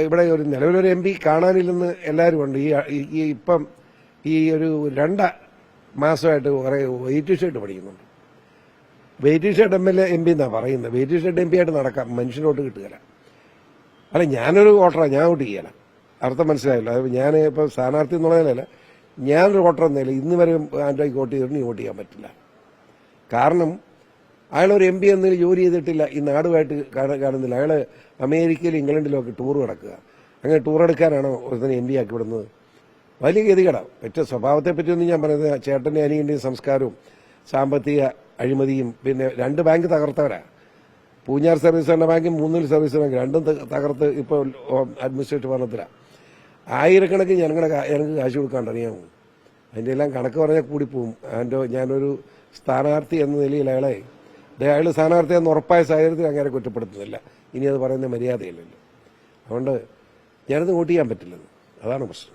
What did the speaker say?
ഇവിടെ ഒരു നിലവിലൊരു MP കാണാനില്ലെന്ന് എല്ലാവരും ഉണ്ട്. ഈ ഇപ്പം ഈ ഒരു 2 മാസമായിട്ട് കുറെ വെയിറ്റ് ഷർട്ട് പഠിക്കുന്നുണ്ട്. വെയിറ്റ് ഷർട്ട് MP എന്നാ പറയുന്നത്. വെയിറ്റ് ഷർട്ട് MP ആയിട്ട് നടക്കാം, മനുഷ്യനോട്ട് കിട്ടുകയില്ല. അല്ല, ഞാനൊരു വോട്ടറാണ്, ഞാൻ വോട്ട് ചെയ്യല. അർത്ഥം മനസ്സിലായല്ലോ. ഞാൻ ഇപ്പൊ സ്ഥാനാർത്ഥി എന്നുള്ളതിലല്ല, ഞാനൊരു വോട്ടർ എന്നല്ല ഇന്ന് വരെ ആന്റോയ്ക്ക് വോട്ട് ചെയ്തിട്ട് വോട്ട് ചെയ്യാൻ പറ്റില്ല. കാരണം അയാളൊരു MP എന്നതിൽ ജോലി ചെയ്തിട്ടില്ല, ഈ നാടുമായിട്ട് കാണുന്നില്ല. അയാള് അമേരിക്കയിലും ഇംഗ്ലണ്ടിലും ഒക്കെ ടൂർ കിടക്കുക. അങ്ങനെ ടൂർ എടുക്കാനാണോ ഒരുത്തന്നെ MP ആക്കി വിടുന്നത്? വലിയ ഗതികേടാണ്. മറ്റേ സ്വഭാവത്തെ പറ്റിയൊന്നും ഞാൻ പറയുന്നത്, ചേട്ടന്റെ അനിയന്റെയും സംസ്കാരവും സാമ്പത്തിക അഴിമതിയും, പിന്നെ 2 ബാങ്ക് തകർത്തവരാ. പൂഞ്ഞാർ സർവീസ് സഹകരണ ബാങ്കും 3 സർവീസ് ബാങ്ക് രണ്ടും തകർത്ത് ഇപ്പോൾ അഡ്മിനിസ്ട്രേറ്റീവ് ഭരണത്തിലാണ്. ആയിരക്കണക്കിന് ഞങ്ങൾക്ക് കാശ് കൊടുക്കാണ്ടറിയാമോ? അതിന്റെ എല്ലാം കണക്ക് പറഞ്ഞാൽ കൂടിപ്പോവും. ഞാനൊരു സ്ഥാനാർത്ഥി എന്ന നിലയിൽ അയാൾ സ്ഥാനാർത്ഥിയെന്ന് ഉറപ്പായ സാഹചര്യത്തിൽ അങ്ങനെ കുറ്റപ്പെടുത്തുന്നില്ല. ഇനി അത് പറയുന്ന മര്യാദയില്ലല്ലോ. അതുകൊണ്ട് ഞാനത് വോട്ട് ചെയ്യാൻ പറ്റില്ലെന്ന്, അതാണ് പ്രശ്നം.